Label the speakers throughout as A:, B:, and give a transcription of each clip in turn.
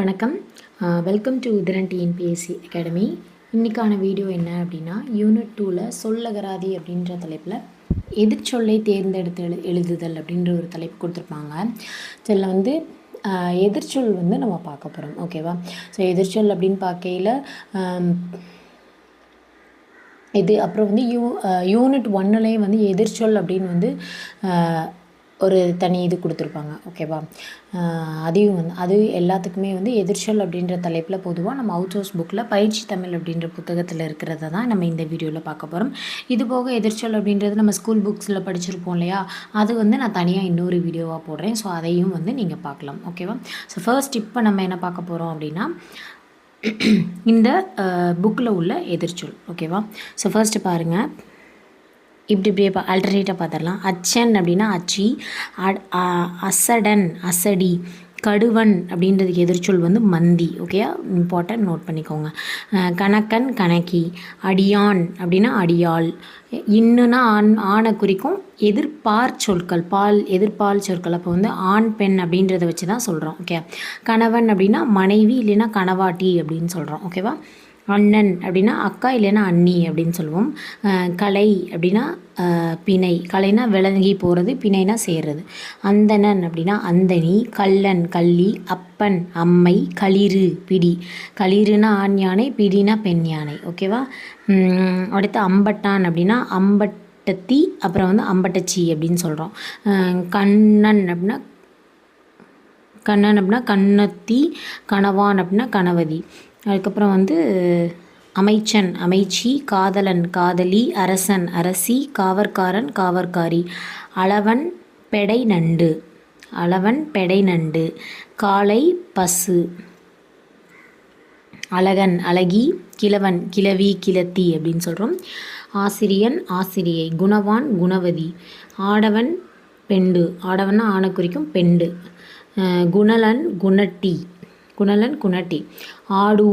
A: வணக்கம். Welcome to Uthiran TNPSC academy. இன்றைக்கான video என்ன அப்படின்னா, யூனிட் 2ல் சொல்லகராதி அப்படின்ற தலைப்பில் எதிர்ச்சொல்லை தேர்ந்தெடுத்து எழுதுதல் அப்படின்ற ஒரு தலைப்பு கொடுத்துருப்பாங்க. இதில் வந்து எதிர்ச்சொல் வந்து நம்ம பார்க்க போகிறோம். ஓகேவா? ஸோ எதிர்ச்சொல் அப்படின்னு பார்க்கையில் இது அப்புறம் வந்து யூனிட் 1லேயே வந்து எதிர்ச்சொல் அப்படின்னு வந்து ஒரு தனி இது கொடுத்துருப்பாங்க. ஓகேவா? அதையும் வந்து அது எல்லாத்துக்குமே வந்து எதிர்ச்சொல் அப்படின்ற தலைப்பில் பொதுவாக நம்ம அவுட் சோர்ஸ் புக்கில் பயிற்சி தமிழ் அப்படின்ற புத்தகத்தில் இருக்கிறத தான் நம்ம இந்த வீடியோவில் பார்க்க போகிறோம். இது போக எதிர்ச்சொல் அப்படின்றது நம்ம ஸ்கூல் புக்ஸில் படிச்சிருப்போம் இல்லையா, அது வந்து நான் தனியாக இன்னொரு வீடியோவாக போடுறேன். ஸோ அதையும் வந்து நீங்கள் பார்க்கலாம். ஓகேவா? ஸோ ஃபர்ஸ்ட் இப்போ நம்ம என்ன பார்க்க போகிறோம் அப்படின்னா, இந்த புக்கில் உள்ள எதிர்ச்சொல். ஓகேவா? ஸோ ஃபர்ஸ்ட்டு பாருங்கள், இப்படியே ஆல்டர்னேட்டாக பார்த்துடலாம். அச்சன் அப்படின்னா அச்சி, அசடன் அசடி, கடுவன் அப்படின்றதுக்கு எதிர்ச்சொல் வந்து மந்தி. ஓகே, இம்பார்ட்டன்ட் நோட் பண்ணிக்கோங்க. கணக்கன் கணக்கி, அடியான் அப்படின்னா அடியாள், இன்னுன்னா ஆணை குறிக்கும் எதிர்பார் சொற்கள், எதிர்பால் சொற்கள். அப்போ வந்து ஆண் பெண் அப்படின்றத வச்சு தான் சொல்கிறோம். ஓகே, கணவன் அப்படின்னா மனைவி இல்லைன்னா கணவாட்டி அப்படின்னு சொல்கிறோம். ஓகேவா? அண்ணன் அப்படின்னா அக்கா இல்லைன்னா அண்ணி அப்படின்னு சொல்லுவோம். கலை அப்படின்னா பிணை, கலைனா விளங்கி போகிறது, பிணைனா சேர்றது. அந்தணன் அப்படின்னா அந்தனி, கள்ளன் கள்ளி, அப்பன் அம்மை, களிறு பிடி, களிறுனா ஆண் யானை, பிடினா பெண் யானை. ஓகேவா? அடுத்து அம்பட்டான் அப்படின்னா அம்பட்டத்தி, அப்புறம் வந்து அம்பட்டச்சி அப்படின்னு சொல்கிறோம். கண்ணன் அப்படின்னா கண்ணத்தி, கணவான் அப்படின்னா கணவதி. அதுக்கப்புறம் வந்து அமைச்சன் அமைச்சி, காதலன் காதலி, அரசன் அரசி, காவற்காரன் காவற்காரி, அளவன் பெடை நண்டு, காளை பசு, அழகன் அழகி, கிழவன் கிழவி கிழத்தி அப்படின்னு சொல்கிறோம். ஆசிரியன் ஆசிரியை, குணவான் குணவதி, ஆடவன் பெண்டு, ஆடவன்னா ஆணை குறிக்கும் பெண்டு, குணலன் குணட்டி, ஆடு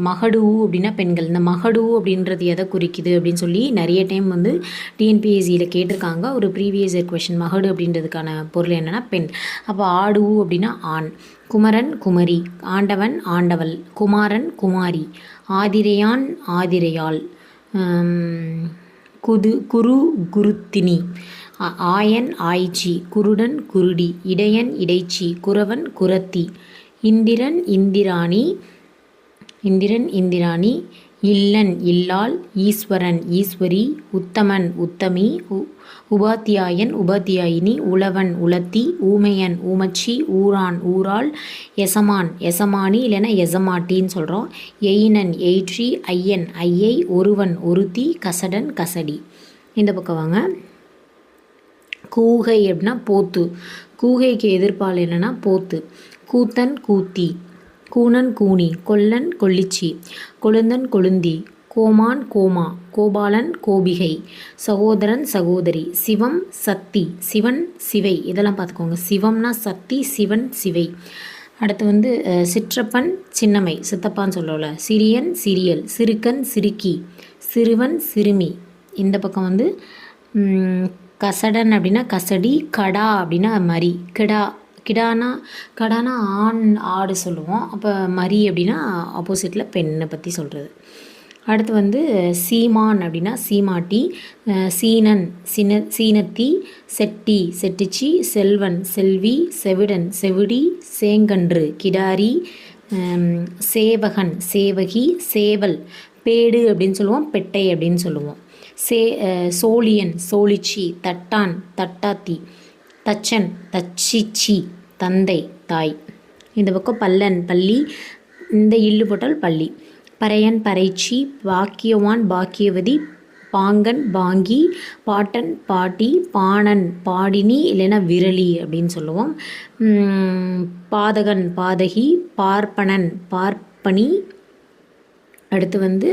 A: மகடு அப்படின்னா பெண்கள். இந்த மகடு அப்படின்றது எதை குறிக்குது அப்படின்னு சொல்லி நிறைய டைம் வந்து டிஎன்பிஎஸ்சியில் கேட்டிருக்காங்க. ஒரு ப்ரீவியஸ் இயர் கொஷின், மகடு அப்படின்றதுக்கான பொருள் என்னென்னா பெண். அப்போ ஆடு அப்படின்னா ஆண். குமரன் குமரி, ஆண்டவன் ஆண்டவள், குமாரன் குமாரி, ஆதிரையான் ஆதிரையாள், குருத்தினி, ஆயன் ஆய்ச்சி, குருடன் குருடி, இடையன் இடைச்சி, குறவன் குரத்தி, இந்திரன் இந்திராணி, இல்லன் இல்லாள், ஈஸ்வரன் ஈஸ்வரி, உத்தமன் உத்தமி, உபாத்தியாயன் உபாத்தியாயினி, உழவன் உலத்தி, ஊமையன் ஊமச்சி, ஊரான் ஊராள், எசமானி இல்லைன்னா எசமாட்டின்னு சொல்கிறோம். எயினன் எயிற்றி, ஐயன் ஐயை, ஒருவன் ஒருத்தி, கசடன் கசடி. இந்த பக்கம் வாங்க. கூகை அப்படின்னா போத்து, கூகைக்கு எதிர்ப்பால் என்னென்னா போத்து. கூத்தன் கூத்தி, கூனன் கூனி, கொல்லன் கொல்லிச்சி, கொழுந்தன் கொழுந்தி, கோமான் கோமா, கோபாலன் கோபிகை, சகோதரன் சகோதரி, சிவம் சக்தி, சிவன் சிவை. இதெல்லாம் பார்த்துக்கோங்க. சிவம்னா சக்தி, சிவன் சிவை. அடுத்து வந்து சிற்றப்பன் சின்னமை, சித்தப்பான்னு சொல்லல. சிறியன் சிறியல், சிறுக்கன் சிறுக்கி, சிறுவன் சிறுமி. இந்த பக்கம் வந்து கசடன் அப்படின்னா கசடி, கடா அப்படின்னா மரி, கடானா ஆண் ஆடு சொல்லுவோம். அப்போ மரி அப்படின்னா ஆப்போசிட்டில் பெண்ணை பற்றி சொல்கிறது. அடுத்து வந்து சீமான் அப்படின்னா சீமாட்டி, சீனன் சீனத்தி, செட்டிச்சி, செல்வன் செல்வி, செவிடன் செவிடி, சேங்கன்று கிடாரி, சேவகன் சேவகி, சேவல் பேடு அப்படின்னு சொல்லுவோம், பெட்டை அப்படின்னு சொல்லுவோம். சோழியன் சோழிச்சி, தட்டான் தட்டாத்தி, தச்சன் தச்சிச்சி, தந்தை தாய். இந்த பக்கம் பல்லன் பள்ளி, இந்த இல்லு போட்டால் பள்ளி. பறையன் பறைச்சி, பாக்கியவான் பாக்கியவதி, பாங்கன் பாங்கி, பாட்டன் பாட்டி, பாணன் பாடினி இல்லைன்னா விரலி அப்படின்னு சொல்லுவோம். பாதகன் பாதகி, பார்ப்பனன் பார்ப்பனி. அடுத்து வந்து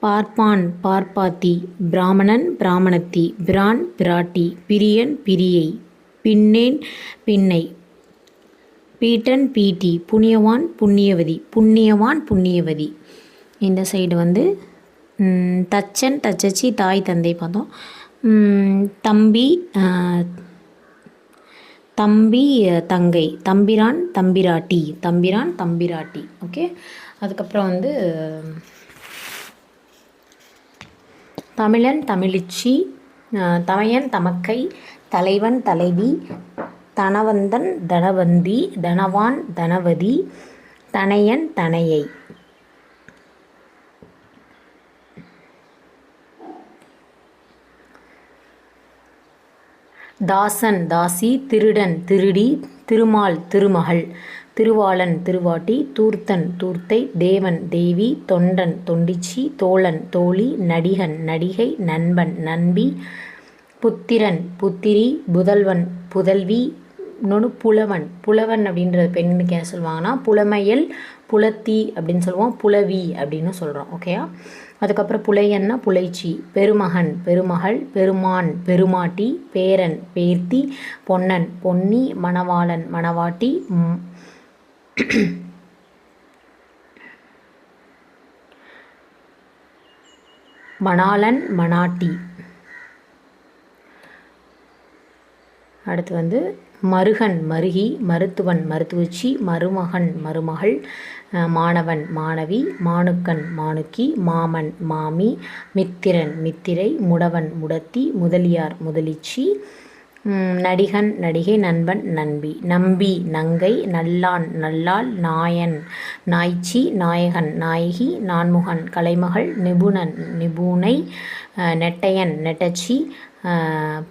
A: பார்ப்பான் பார்ப்பாத்தி, பிராமணன் பிராமணத்தி, பிரான் பிராட்டி, பிரியன் பிரியை, பின்னேன் பின்னை, பீட்டன் பீட்டி, புண்ணியவான் புண்ணியவதி. இந்த சைடு வந்து தச்சன் தச்சச்சி, தாய் தந்தை பார்த்தோம். தம்பி தம்பி தங்கை, தம்பிரான் தம்பிராட்டி, தம்பிரான் தம்பிராட்டி. ஓகே. அதுக்கப்புறம் வந்து தமிழன் தமிழிச்சி, தமையன் தமக்கை, தலைவன் தலைவி, தனவந்தன் தனவந்தி, தனவான் தனவதி, தனையன் தனையை. தாசன் தாசி, திருடன் திருடி, திருமால் திருமகள், திருவாளன் திருவாட்டி, தூர்த்தன் தூர்த்தை, தேவன் தேவி, தொண்டன் தொண்டிச்சி, தோழன் தோழி, நடிகன் நடிகை, நண்பன் நண்பி, புத்திரன் புத்திரி, புதல்வன் புதல்வி, இன்னொன்று புலவன். புலவன் அப்படின்றது பெண்ணுக்கு என்ன சொல்லுவாங்கன்னா புலமையல், புலத்தி அப்படின்னு சொல்லுவோம், புலவி அப்படின்னு சொல்கிறோம். ஓகேயா. அதுக்கப்புறம் புலையன்னா புலைச்சி, பெருமகன் பெருமகள், பெருமான் பெருமாட்டி, பேரன் பேர்த்தி, பொன்னன் பொன்னி, மணவாளன் மணவாட்டி, மணாளன் மணாட்டி. அடுத்து வந்து மருகன் மருகி, மருத்துவன் மருத்துவச்சி, மருமகன் மருமகள், மாணவன் மாணவி, மாணுக்கன் மாணுக்கி, மாமன் மாமி, மித்திரன் மித்திரை, முடவன் முடத்தி, முதலியார் முதலிச்சி, நடிகன் நடிகை, நண்பன் நண்பி, நம்பி நங்கை, நல்லான் நல்லாள், நாயன் நாய்ச்சி, நாயகன் நாயகி, நான்முகன் கலைமகள், நிபுணன் நிபுணை, நெட்டையன் நெட்டச்சி,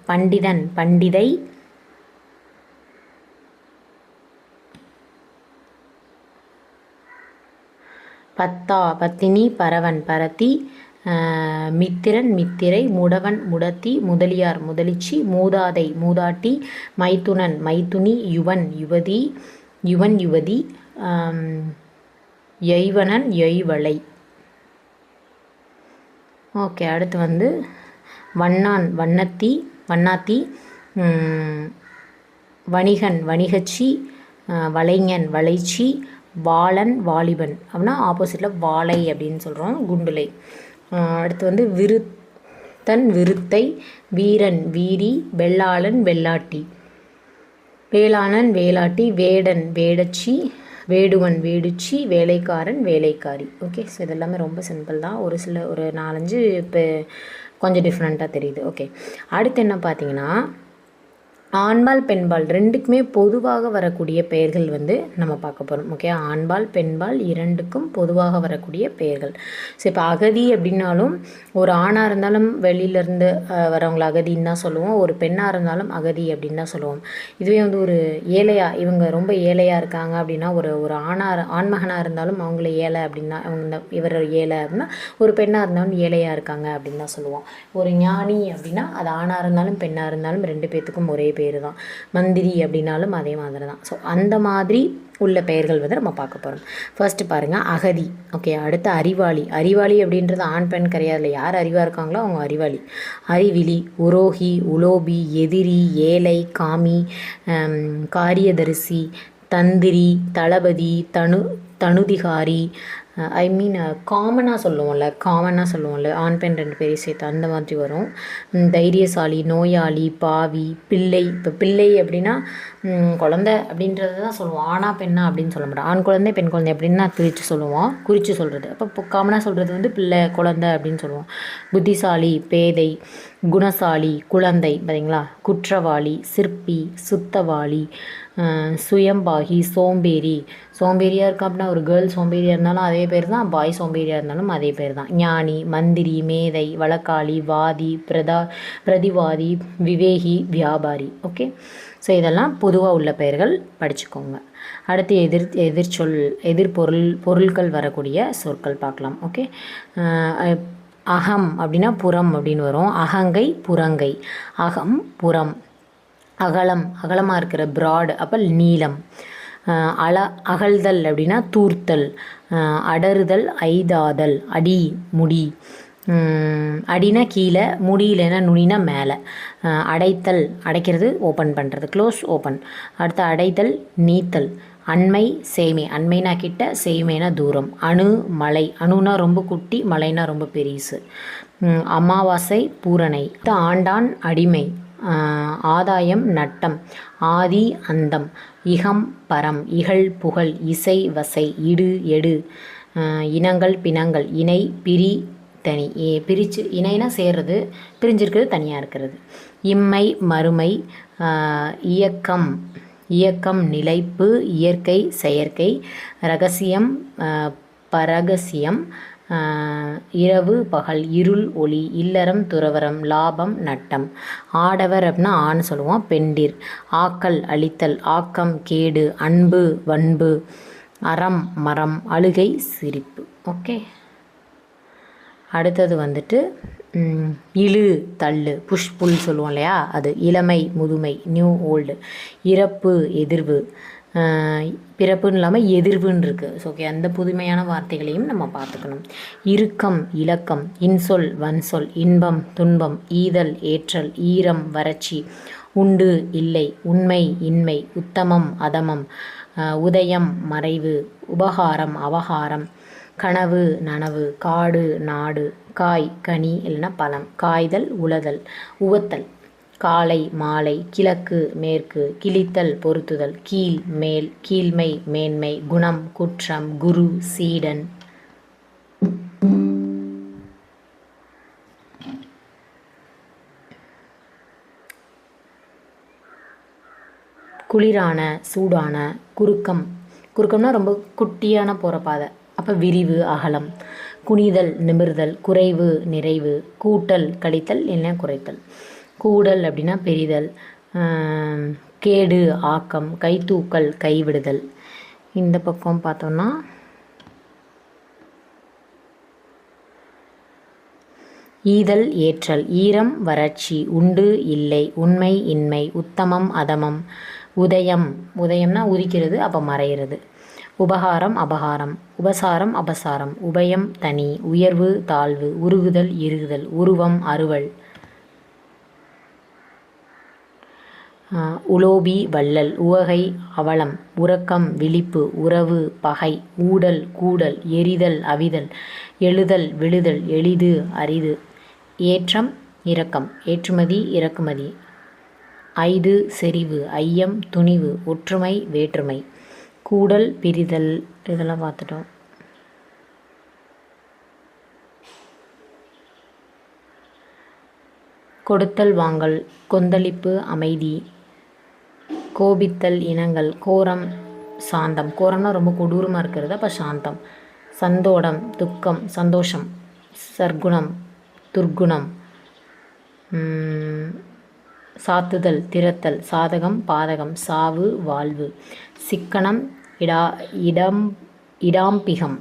A: பண்டிதன் பண்டிதை, பத்தா பத்தினி, பரவன் பரத்தி, மித்திரன் மித்திரை, முடவன் முடத்தி, முதலியார் முதலிச்சி, மூதாதை மூதாட்டி, மைத்துனன் மைத்துனி, யுவன் யுவதி, யுவன் யுவதி, யைவனன் யைவளை. ஓகே. அடுத்து வந்து வண்ணான் வண்ணத்தி வண்ணாத்தி, வணிகன் வணிகச்சி, வளைஞன் வளைச்சி, வாளன் வாலிபன் அப்படின்னா ஆப்போசிட்டில் வாளை அப்படின்னு சொல்கிறோம், குண்டுலை. அடுத்து வந்து விருத்தன் விருத்தை, வீரன் வீரி, வெள்ளாளன் வெள்ளாட்டி, வேளாளன் வேளாட்டி, வேடன் வேடச்சி, வேடுவன் வேடுச்சி, வேலைக்காரன் வேலைக்காரி. ஓகே. ஸோ இதெல்லாமே ரொம்ப சிம்பிள் தான். ஒரு 4-5 இப்போ கொஞ்சம் டிஃப்ரெண்ட்டாக தெரியுது. ஓகே. அடுத்து என்ன பார்த்தீங்கன்னா ஆண்பால் பெண்பால் ரெண்டுக்குமே பொதுவாக வரக்கூடிய பெயர்கள் வந்து நம்ம பார்க்க போகிறோம். ஓகே. ஆண்பால் பெண்பால் இரண்டுக்கும் பொதுவாக வரக்கூடிய பெயர்கள். ஸோ இப்போ அகதி அப்படின்னாலும் ஒரு ஆணாக இருந்தாலும் வெளியிலேருந்து வரவங்கள அகதின்னு தான் சொல்லுவோம், ஒரு பெண்ணாக இருந்தாலும் அகதி அப்படின்னு தான் சொல்லுவோம். இதுவே வந்து ஒரு ஏழையாக இவங்க ரொம்ப ஏழையாக இருக்காங்க அப்படின்னா ஒரு ஆண்மகனாக இருந்தாலும் அவங்கள ஏழை அப்படின்னா இவர் ஏழை அப்படின்னா, ஒரு பெண்ணாக இருந்தாலும் ஏழையாக இருக்காங்க அப்படின்னு தான் சொல்லுவோம். ஒரு ஞானி அப்படின்னா அது ஆணாக இருந்தாலும் பெண்ணாக இருந்தாலும் 2 பேர்த்துக்கும் ஒரே பேர் தான். மந்திரி அப்படின்னாலும் அதே மாதிரி தான். ஸோ அந்த மாதிரி உள்ள பெயர்கள் வந்து நம்ம பார்க்க போகிறோம். ஃபர்ஸ்ட் பாருங்கள் அகதி. ஓகே. அடுத்து அறிவாளி. அறிவாளி அப்படின்றது ஆண் பெண் கிடையாதுல, யார் அறிவாக இருக்காங்களோ அவங்க அறிவாளி. அறிவிலி, உரோகி, உலோபி, எதிரி, ஏழை, காமி, காரியதரிசி, தந்திரி, தளபதி, தனுதிகாரி, காமனாக சொல்லுவோம்ல ஆண் பெண் 2 பேரையும் சேர்த்து அந்த மாதிரி வரும். தைரியசாலி, நோயாளி, பாவி, பிள்ளை. இப்போ பிள்ளை அப்படின்னா குழந்தை அப்படின்றது தான் சொல்லுவோம், ஆணா பெண்ணா அப்படின்னு சொல்ல மாட்டோம். ஆண் குழந்தை பெண் குழந்தை அப்படின்னா பிரித்து சொல்லுவோம், குறித்து சொல்கிறது. அப்போ காமனாக சொல்கிறது வந்து பிள்ளை குழந்தை அப்படின்னு சொல்லுவோம். புத்திசாலி, பேதை, குணசாலி, குழந்தை. பார்த்தீங்களா. குற்றவாளி, சிற்பி, சுத்தவாளி, சுயம்பாகி, சோம்பேறி. சோம்பேறியாக இருக்கா அப்படின்னா ஒரு கேர்ள் சோம்பேறியாக இருந்தாலும் அதே பேர் தான், பாய் சோம்பேறியாக இருந்தாலும் அதே பேர் தான். ஞானி, மந்திரி, மேதை, வழக்காளி, வாதி, பிரதிவாதி, விவேகி, வியாபாரி. ஓகே. ஸோ இதெல்லாம் பொதுவாக உள்ள பெயர்கள் படிச்சுக்கோங்க. அடுத்து பொருட்கள் வரக்கூடிய சொற்கள் பார்க்கலாம். ஓகே. அகம் அப்படின்னா புறம் அப்படின்னு வரும். அகங்கை புறங்கை. அகம் புறம். அகலம் அகலமாக இருக்கிற ப்ராட், அப்போ நீளம். அகழ்தல் அப்படின்னா தூர்த்தல். அடறுதல் ஐதாதல். அடி முடி. அடினா கீழே, முடியலன்னா நுனினா மேலே. அடைத்தல் அடைக்கிறது, ஓப்பன் பண்ணுறது, க்ளோஸ் ஓப்பன். அடுத்து அடைதல் நீத்தல். அண்மை சேமை. அண்மைனா கிட்ட, சேமைனா தூரம். அணு மலை. அணுனா ரொம்ப குட்டி, மலைனா ரொம்ப பெரிசு. அமாவாசை பூரணை. ஆண்டான் அடிமை. ஆதாயம் நட்டம், ஆதி அந்தம், இகம் பரம், இகழ் புகழ், இசை வசை, இடு எடு, இனங்கள் பிணங்கள், இணை பிரி தனி. பிரித்து இணைனா சேர்றது, பிரிஞ்சிருக்கிறது தனியாக இருக்கிறது. இம்மை மறுமை, இயக்கம் இயக்கம் நிலைப்பு, இயற்கை செயற்கை, இரகசியம் பரகசியம், இரவு பகல், இருள் ஒளி, இல்லறம் துறவறம், லாபம் நட்டம். ஆடவர் அப்படின்னா ஆன்னு சொல்லுவோம், பெண்டிர். ஆக்கல் அழித்தல், ஆக்கம் கேடு, அன்பு வன்பு, அறம் மரம், அழுகை சிரிப்பு. ஓகே, அடுத்தது வந்துட்டு இழு தள்ளு, புஷ் புல் சொல்லுவோம் இல்லையா, அது. இளமை முதுமை, நியூ ஓல்டு. இறப்பு எதிர்வு, பிறப்புன்னு இல்லாமல் எதிர்வுன்னு இருக்குது. ஸோ ஓகே, அந்த புதுமையான வார்த்தைகளையும் நம்ம பார்த்துக்கணும். இறுக்கம் இலக்கம், இன்சொல் வன்சொல், இன்பம் துன்பம், ஈதல் ஏற்றல், ஈரம் வறட்சி, உண்டு இல்லை, உண்மை இன்மை, உத்தமம் அதமம், உதயம் மறைவு, உபகாரம் அபகாரம், கனவு நனவு, காடு நாடு, காய் கனி இல்லைன்னா பழம், காய்தல் உளதல், உவத்தல், காலை மாலை, கிழக்கு மேற்கு, கிழித்தல் பொருத்துதல், கீழ் மேல், கீழ்மை மேன்மை, குணம் குற்றம், குரு சீடன். குளிரான சூடான, குறுக்கம், குறுக்கம்னா ரொம்ப குட்டியான போகிற பாதை, அப்போ விரிவு அகலம். குனிதல் நிமிர்தல், குறைவு நிறைவு, கூட்டல் கழித்தல் இல்லைன்னா குறைத்தல். கூடல் அப்படின்னா பெரிதல், கேடு ஆக்கம், கைத்தூக்கல் கைவிடுதல். இந்த பக்கம் பார்த்தோம்னா ஈதல் ஏற்றல், ஈரம் வறட்சி, உண்டு இல்லை, உண்மை இன்மை, உத்தமம் அதமம், உதயம், உதயம்னா உதிக்கிறது அப்போ மறைகிறது, உபகாரம் அபகாரம், உபசாரம் அபசாரம், உபயம் தனி, உயர்வு தாழ்வு, உருகுதல் இறுகுதல், உருவம் அறுவல், உலோபி வள்ளல், உவகை அவலம், உறக்கம் விழிப்பு, உறவு பகை, ஊடல் கூடல், எரிதல் அவிதல், எழுதல் விழுதல், எளிது அரிது, ஏற்றம் இரக்கம், ஏற்றுமதி இறக்குமதி, ஐது செறிவு, ஐயம் துணிவு, ஒற்றுமை வேற்றுமை, கூடல் பிரிதல். இதெல்லாம் பார்த்துட்டோம். கொடுத்தல் வாங்கல், கொந்தளிப்பு அமைதி, கோபித்தல் இனங்கள், கோரம் சாந்தம், கோரம்னா ரொம்ப கொடூரமாக இருக்கிறது அப்போ சாந்தம், சந்தோடம் துக்கம் சந்தோஷம், சர்க்குணம் துர்க்குணம், சாத்துதல் திறத்தல், சாதகம் பாதகம், சாவு வாழ்வு, சிக்கனம் இடாம்பிகம்,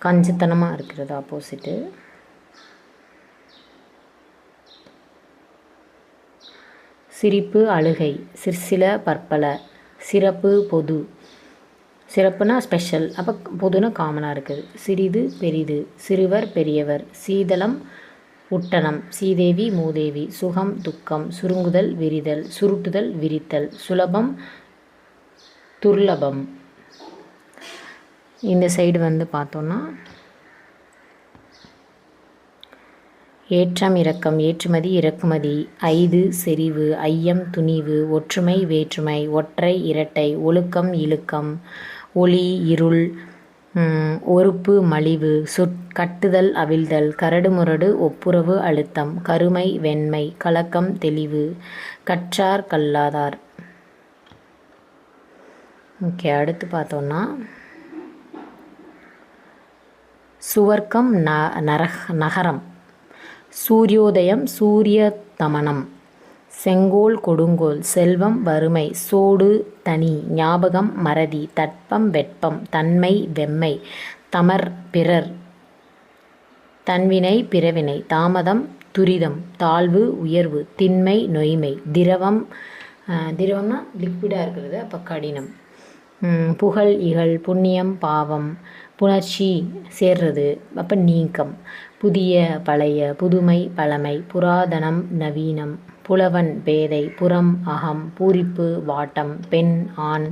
A: கஞ்சித்தனமாக இருக்கிறது ஆப்போசிட்டு. சிரிப்பு அழுகை, சிற்சில பற்பல, சிறப்பு பொது, சிறப்புனா ஸ்பெஷல், அப்போ பொதுனா காமனாக இருக்குது. சிறிது பெரிது, சிறுவர் பெரியவர், சீதளம் உட்டனம், சீதேவி மூதேவி, சுகம் துக்கம், சுருங்குதல் விரிதல், சுருட்டுதல் விரித்தல், சுலபம் துர்லபம். இந்த சைடு வந்து பார்த்தோன்னா ஏற்றம் இரக்கம், ஏற்றுமதி இறக்குமதி, ஐது செறிவு, ஐயம் துணிவு, ஒற்றுமை வேற்றுமை, ஒற்றை இரட்டை, ஒழுக்கம் இழுக்கம், ஒளி இருள், ஒறுப்பு மலிவு, கட்டுதல் அவிழ்தல், கரடுமுரடு ஒப்புரவு அழுத்தம், கருமை வெண்மை, கலக்கம் தெளிவு, கற்றார் கல்லாதார். ஓகே, அடுத்து பார்த்தோன்னா சுவர்க்கம் நகரம், சூரியோதயம் சூரிய தமனம், செங்கோல் கொடுங்கோல், செல்வம் வறுமை, சோடு தனி, ஞாபகம் மறதி, தட்பம் வெப்பம், தன்மை வெம்மை, தமர் பிறர், தன்வினை பிறவினை, தாமதம் துரிதம், தாழ்வு உயர்வு, திண்மை நொய்மை, திரவம், திரவம்னா லிக்விடாக இருக்கிறது அப்போ கடினம், புகழ் இகழ், புண்ணியம் பாவம், புணர்ச்சி சேர்றது அப்போ நீக்கம், புதிய பழைய, புதுமை பழமை, புராதனம் நவீனம், புலவன் பேதை, புறம் அகம், பூரிப்பு வாட்டம், பெண் ஆண்,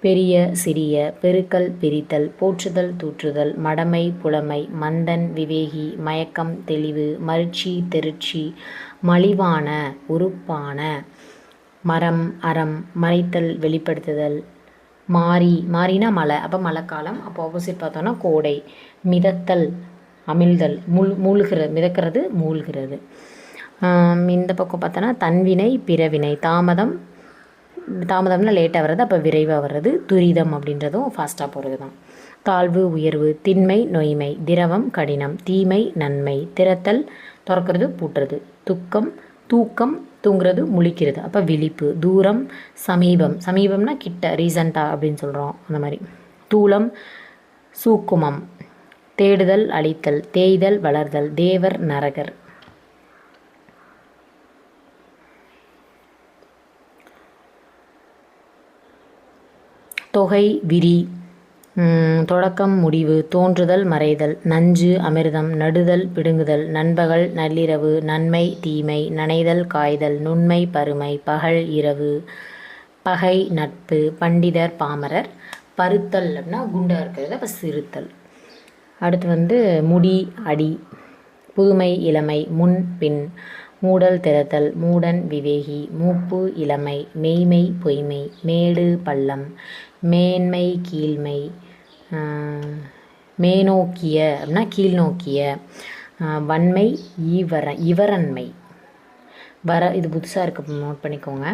A: பெரிய சிறிய, பெருக்கல் பிரித்தல், போற்றுதல் தூற்றுதல், மடமை புலமை, மந்தன் விவேகி, மயக்கம் தெளிவு, மருட்சி தெருட்சி, மலிவான உறுப்பான, மரம் அறம், மறைத்தல் வெளிப்படுத்துதல், மாறினா மழை, அப்போ மழைக்காலம், அப்போ ஆப்போசிட் பார்த்தோன்னா கோடை, மிதத்தல் அமிழ்தல், மூழ்கிறது, மிதக்கிறது மூழ்கிறது. இந்த பக்கம் பார்த்தோன்னா தன்வினை பிறவினை, தாமதம்னா லேட்டாக வர்றது, அப்போ விரைவாக வர்றது, துரிதம் அப்படின்றதும் ஃபாஸ்ட்டாக போகிறது தான். தாழ்வு உயர்வு, திண்மை நொய்மை, திரவம் கடினம், தீமை நன்மை, திறத்தல் திறக்கிறது பூட்டுறது, தூக்கம் தூங்குறது முழிக்கிறது, அப்போ விழிப்பு, தூரம் சமீபம்னா கிட்ட, ரீசண்டாக அப்படின்னு சொல்கிறோம் அந்த மாதிரி. தூலம் சூக்குமம், தேடுதல் அழித்தல், தேய்தல் வளர்தல், தேவர் நரகர். தொகை விரி, தொடக்கம் முடிவு, தோன்றுதல் மறைதல், நஞ்சு அமிர்தம், நடுதல் பிடுங்குதல், நண்பகல் நள்ளிரவு, நன்மை தீமை, நனைதல் காய்தல், நுண்மை பருமை, பகல் இரவு, பகை நட்பு, பண்டிதர் பாமரர், பருத்தல் அப்படின்னா குண்டாக இருக்கிறது, அப்போ சிறுத்தல். அடுத்து முடி அடி, புதுமை இளமை, முன் பின், மூடல் திறத்தல், மூடன் விவேகி, மூப்பு இளமை, மெய்மை பொய்மை, மேடு பள்ளம், மேன்மை கீழ்மை, மேனோக்கிய அப்படின்னா கீழ்நோக்கிய, வன்மை இவரன்மை, இது புதுசாக இருக்குது, நோட் பண்ணிக்கோங்க.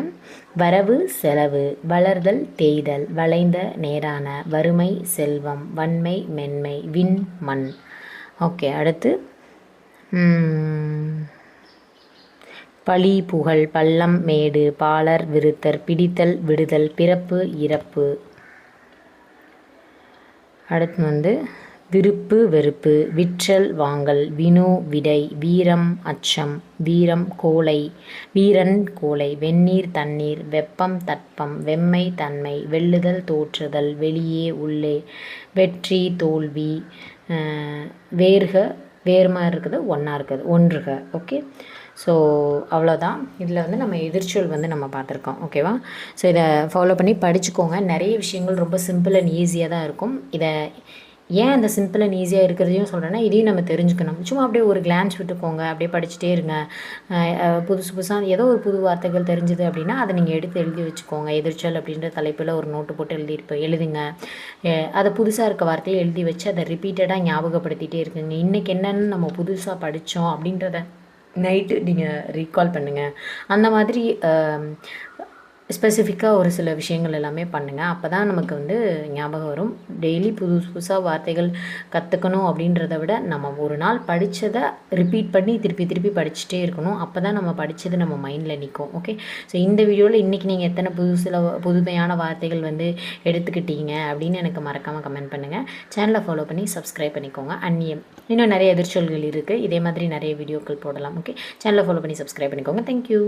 A: வரவு செலவு, வளர்தல் தேய்தல், வளைந்த நேரான, வறுமை செல்வம், வன்மை மென்மை, விண் மண். ஓகே, அடுத்து பழி புகழ், பள்ளம் மேடு, பாலர் விருத்தர், பிடித்தல் விடுதல், பிறப்பு இறப்பு. அடுத்து விருப்பு வெறுப்பு, விற்றல் வாங்கல், வினு விடை, வீரம் அச்சம், வீரன் கோலை, வெந்நீர் தண்ணீர், வெப்பம் தட்பம், வெம்மை தன்மை, வெல்லுதல் தோற்றுதல், வெளியே உள்ளே, வெற்றி தோல்வி, வேறுமா இருக்குது, ஒன்றுக. ஓகே, ஸோ அவ்வளோதான். இதில் நம்ம எதிர்ச்சொல் நம்ம பார்த்துருக்கோம். ஓகேவா? ஸோ இதை ஃபாலோ பண்ணி படிச்சுக்கோங்க. நிறைய விஷயங்கள் ரொம்ப சிம்பிள் அண்ட் ஈஸியாக தான் இருக்கும். இதை ஏன் அந்த சிம்பிள் அண்ட் ஈஸியாக இருக்கிறதையும் சொல்கிறேன்னா, இதையும் நம்ம தெரிஞ்சுக்கணும். சும்மா அப்படியே ஒரு கிளான்ஸ் விட்டுக்கோங்க, அப்படியே படிச்சுட்டே இருங்க. புதுசாக ஏதோ ஒரு புது வார்த்தைகள் தெரிஞ்சுது அப்படின்னா அதை நீங்கள் எடுத்து எழுதி வச்சுக்கோங்க. எதிர்ச்சொல் அப்படின்ற தலைப்பில் ஒரு நோட்டு போட்டு எழுதுங்க. அதை புதுசாக இருக்க வார்த்தையை எழுதி வச்சு அதை ரிப்பீட்டடாக ஞாபகப்படுத்திகிட்டே இருக்குங்க. இன்றைக்கி என்னென்னு நம்ம புதுசாக படித்தோம் அப்படின்றத நைட்டு நீங்கள் ரீகால் பண்ணுங்கள். அந்த மாதிரி ஸ்பெசிஃபிக்காக ஒரு சில விஷயங்கள் எல்லாமே பண்ணுங்கள். அப்போ தான் நமக்கு ஞாபகம் வரும். டெய்லி புதுசாக வார்த்தைகள் கற்றுக்கணும் அப்படின்றத விட நம்ம ஒரு நாள் படித்ததை ரிப்பீட் பண்ணி திருப்பி படிச்சுட்டே இருக்கணும். அப்போ தான் நம்ம படித்தது நம்ம மைண்டில் நிற்கும். ஓகே, ஸோ இந்த வீடியோவில் இன்றைக்கி நீங்கள் எத்தனை புதுமையான வார்த்தைகள் எடுத்துக்கிட்டீங்க அப்படின்னு எனக்கு மறக்காமல் கமெண்ட் பண்ணுங்கள். சேனலை ஃபாலோ பண்ணி சப்ஸ்கிரைப் பண்ணிக்கோங்க. இன்னும் நிறைய எதிர்ச்சொல்கள் இருக்குது. இதே மாதிரி நிறைய வீடியோக்கள் போடலாம். ஓகே, சேனலை ஃபாலோ பண்ணி சப்ஸ்கிரைப் பண்ணிக்கோங்க. தேங்க்யூ.